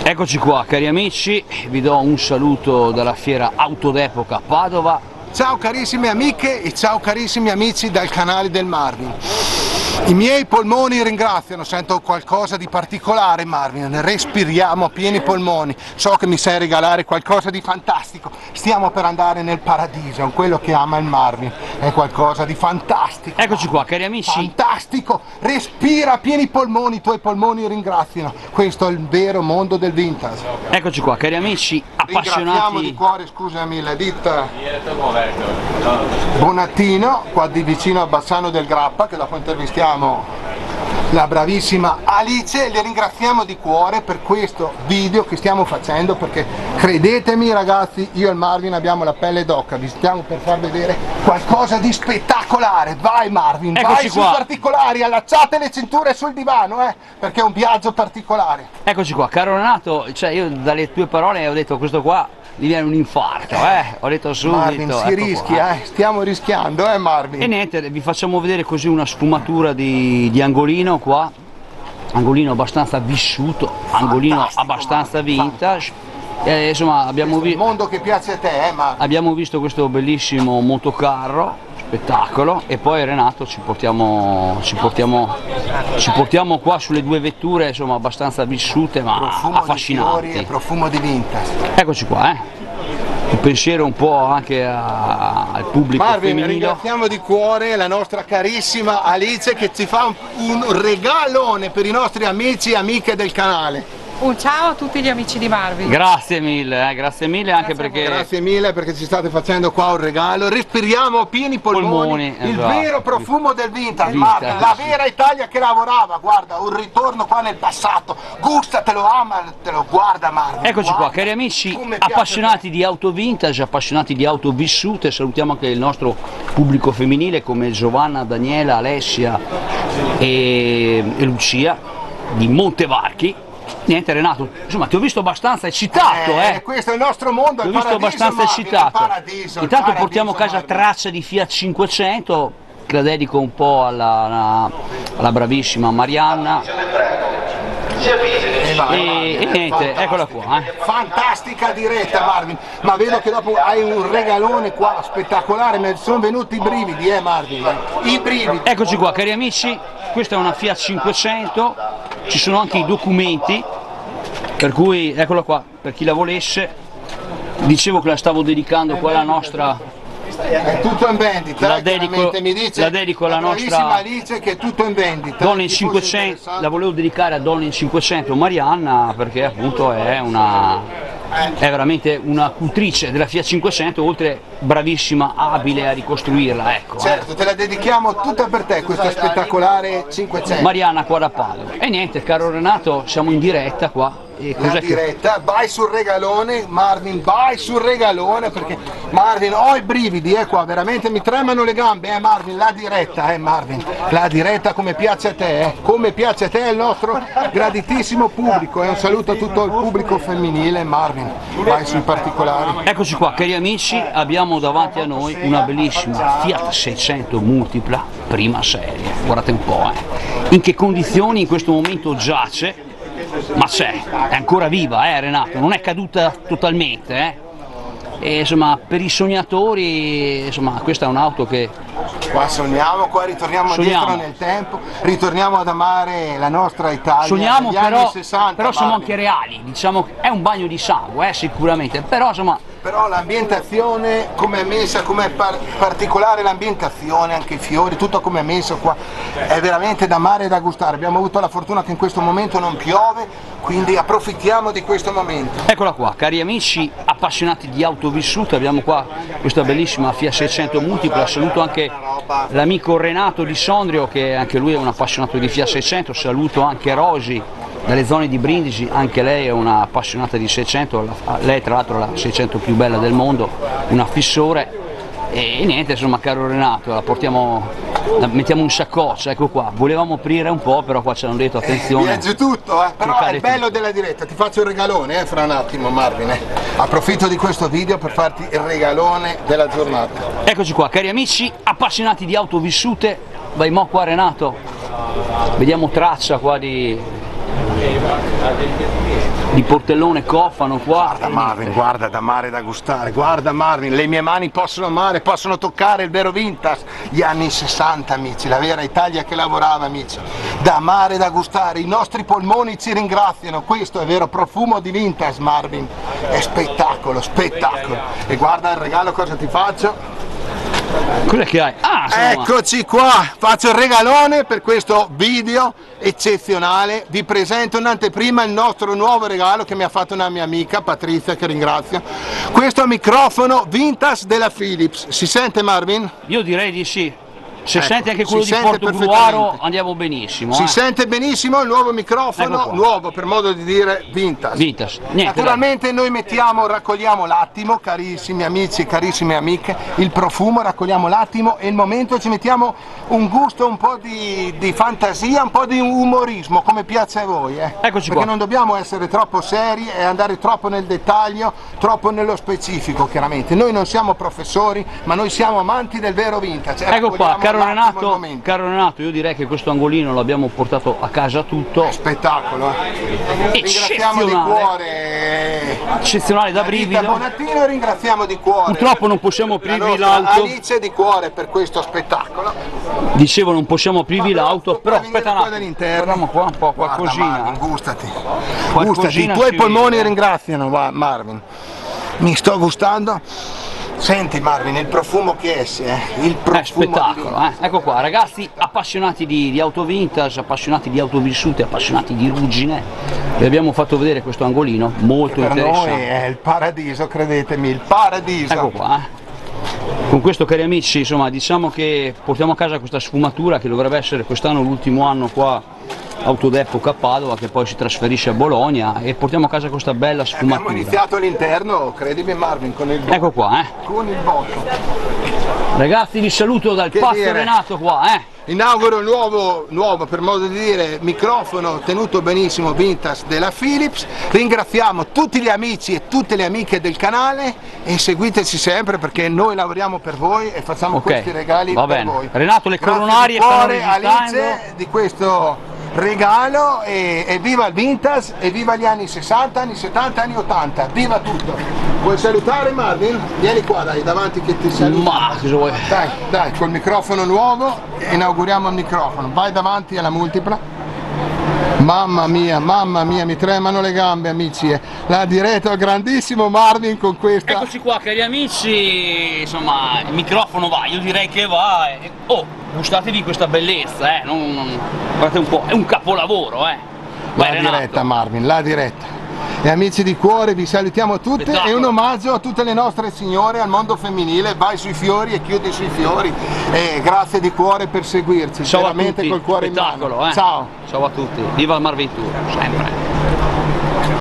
Eccoci qua cari amici, vi do un saluto dalla fiera Auto d'Epoca Padova. Ciao carissime amiche e ciao carissimi amici dal canale del Marvin. I miei polmoni ringraziano, sento qualcosa di particolare Marvin, respiriamo a pieni polmoni, so che mi sai regalare qualcosa di fantastico, stiamo per andare nel paradiso, quello che ama il Marvin, è qualcosa di fantastico. Eccoci qua cari amici. Fantastico, respira a pieni polmoni, i tuoi polmoni ringraziano, questo è il vero mondo del vintage. Eccoci qua cari amici appassionati. Ringraziamo di cuore, scusami, la ditta Bonattino, qua di vicino a Bassano del Grappa, che dopo intervistiamo la bravissima Alice, le ringraziamo di cuore per questo video che stiamo facendo, perché credetemi ragazzi, io e il Marvin abbiamo la pelle d'oca, vi stiamo per far vedere qualcosa di spettacolare. Vai Marvin, eccoci vai sui particolari, allacciate le cinture sul divano, perché è un viaggio particolare. Eccoci qua, caro Renato, cioè io dalle tue parole ho detto questo qua gli viene un infarto, ho detto subito. Marvin, si rischi, stiamo rischiando, Marvin. E niente, vi facciamo vedere così una sfumatura di angolino qua, angolino abbastanza vissuto, angolino abbastanza vintage. Insomma abbiamo visto il mondo che piace a te, Marvin. Abbiamo visto questo bellissimo motocarro, spettacolo, e poi Renato ci portiamo qua sulle due vetture, insomma abbastanza vissute ma profumo affascinanti. Di fiori e profumo di vintage. Eccoci qua, un pensiero un po' anche al pubblico Marvin, femminile. Ringraziamo di cuore la nostra carissima Alice che ci fa un regalone per i nostri amici e amiche del canale. Un ciao a tutti gli amici di Marvin. Grazie mille anche perché... Grazie mille perché ci state facendo qua un regalo. Respiriamo a pieni polmoni il esatto. Vero profumo del vintage, Marvin, la vera Italia che lavorava, guarda, un ritorno qua nel passato, gustatelo, amatelo, guarda Marvin. Eccoci qua cari amici, appassionati di auto vintage, appassionati di auto vissute, salutiamo anche il nostro pubblico femminile come Giovanna, Daniela, Alessia e Lucia di Montevarchi. Niente Renato, insomma ti ho visto abbastanza eccitato, questo è il nostro mondo, ti ho visto abbastanza eccitato. Intanto portiamo a casa tracce di Fiat 500, che la dedico un po' alla bravissima Marianna. E niente, eccola qua. Fantastica diretta Marvin, ma vedo che dopo hai un regalone qua spettacolare, mi sono venuti i brividi Marvin, i brividi. Eccoci qua cari amici, questa è una Fiat 500, ci sono anche i documenti, per cui eccola qua, per chi la volesse, dicevo che la stavo dedicando qua alla nostra... È tutto in vendita, la dedico alla nostra Alice che è tutto in vendita. Donna in 500, la volevo dedicare a Donna in 500 Marianna perché appunto è veramente una cultrice della Fiat 500, oltre bravissima, abile a ricostruirla, ecco. Certo, te la dedichiamo tutta per te questa spettacolare 500. Marianna qua da Padova. E niente, caro Renato, siamo in diretta qua. La diretta, vai sul regalone Marvin, vai sul regalone, perché Marvin ho i brividi qua, veramente mi tremano le gambe Marvin, la diretta Marvin, la diretta come piace a te, come piace a te il nostro graditissimo pubblico, un saluto a tutto il pubblico femminile Marvin, vai sui particolari. Eccoci qua cari amici, abbiamo davanti a noi una bellissima Fiat 600 multipla prima serie, guardate un po' in che condizioni in questo momento giace. Ma c'è, è ancora viva Renato, non è caduta totalmente e insomma per i sognatori insomma questa è un'auto che... Qua sogniamo, qua ritorniamo dietro nel tempo, ritorniamo ad amare la nostra Italia. Sogniamo degli anni 60, però siamo anche reali, diciamo è un bagno di sangue sicuramente, però insomma... Però l'ambientazione come è messa, come è particolare l'ambientazione, anche i fiori, tutto come è messo qua, è veramente da amare e da gustare. Abbiamo avuto la fortuna che in questo momento non piove, quindi approfittiamo di questo momento. Eccola qua, cari amici appassionati di auto vissute, abbiamo qua questa bellissima Fiat 600 multipla, saluto anche l'amico Renato di Sondrio che anche lui è un appassionato di Fiat 600, saluto anche Rosi dalle zone di Brindisi, anche lei è una appassionata di 600, lei tra l'altro è la 600 più bella del mondo, una fissore. E niente, insomma caro Renato, la mettiamo in saccoccia, ecco qua, volevamo aprire un po', però qua ci hanno detto attenzione. Viaggi tutto, però è il bello della diretta, ti faccio il regalone fra un attimo Marvin, approfitto di questo video per farti il regalone della giornata. Eccoci qua cari amici appassionati di auto vissute, vai mo qua Renato. vediamo traccia qua di portellone cofano qua. Guarda Marvin, guarda, da amare e da gustare, guarda Marvin, le mie mani possono amare, possono toccare il vero vintage, gli anni 60 amici, la vera Italia che lavorava amici, da amare e da gustare, i nostri polmoni ci ringraziano, questo è vero profumo di vintage Marvin, è spettacolo, spettacolo, e guarda il regalo cosa ti faccio. Cos'è che hai? Ah, Eccoci qua, faccio il regalone per questo video eccezionale, vi presento in anteprima il nostro nuovo regalo che mi ha fatto una mia amica Patrizia, che ringrazio, questo microfono vintage della Philips, si sente Marvin? Io direi di sì. Se Ecco, senti anche quello si di sente Portogruaro perfettamente. andiamo benissimo. Si sente benissimo il nuovo Ecco microfono, qua. nuovo per modo di dire vintage. Vintage. Niente, Naturalmente noi raccogliamo l'attimo, carissimi amici e carissime amiche, il profumo, raccogliamo l'attimo e il momento ci mettiamo un gusto, un po' di fantasia, un po' di umorismo, come piace a voi. Eccoci Perché qua. non dobbiamo essere troppo seri e andare troppo nel dettaglio, troppo nello specifico chiaramente. Noi non siamo professori, ma noi siamo amanti del vero vintage. Ecco qua, Raccogliamo caro l'attimo, il Renato, momento. caro Renato, io direi che questo angolino l'abbiamo portato a casa tutto. Spettacolo, ringraziamo di Eccezionale. cuore Eccezionale da brivido. Bonattino e ringraziamo di cuore Purtroppo non possiamo la aprirvi nostra l'auto. Alice di cuore per questo spettacolo. Dicevo non possiamo aprirvi l'auto, però Venire aspetta un qua attimo. dall'interno. Guardiamo qua un po' Guarda, qualcosina. Marvin, gustati, Qualcosina gustati, i tuoi si polmoni vede. ringraziano Marvin, mi sto gustando. Senti Marvin, il profumo che esce, il profumo Spettacolo, Ecco qua, ragazzi appassionati di auto vintage, appassionati di auto vissute, appassionati di ruggine, vi abbiamo fatto vedere questo angolino molto per interessante. noi è il paradiso, credetemi, il paradiso. Ecco qua, Con questo, cari amici, insomma, diciamo che portiamo a casa questa sfumatura che dovrebbe essere quest'anno l'ultimo anno qua Autodepoca a Padova, che poi si trasferisce a Bologna, e portiamo a casa questa bella Abbiamo sfumatura. iniziato all'interno, credimi Marvin, con il botto. Ecco qua, Con il botto. Ragazzi, vi saluto dal Che Pazzo dire? Renato qua, Inauguro il nuovo, per modo di dire, microfono tenuto benissimo vintage della Philips. Ringraziamo tutti gli amici e tutte le amiche del canale e seguiteci sempre perché noi lavoriamo per voi e facciamo Ok, questi regali va per bene. voi. Renato, le Grazie coronarie di cuore, stanno registrando. Alice, di questo regalo e viva il vintage e viva gli anni 60, anni 70, anni 80, viva tutto! Vuoi salutare Marvin? Vieni qua dai, davanti che ti saluto. Ma cosa vuoi? Dai, col microfono nuovo inauguriamo il microfono, vai davanti alla multipla. Mamma mia, mi tremano le gambe amici, la diretta al grandissimo Marvin con questa. Eccoci qua, cari amici, insomma il microfono va, io direi che va. Oh, gustatevi questa bellezza, guardate un po', è un capolavoro, La Vai, Renato. diretta Marvin, la diretta. E amici di cuore vi salutiamo tutte Spettacolo. e un omaggio a tutte le nostre signore, al mondo femminile, vai sui fiori e chiudi sui fiori e grazie di cuore per seguirci, Ciao a veramente tutti, col cuore in spettacolo, mano. Ciao! Ciao a tutti, viva il Marventura, sempre.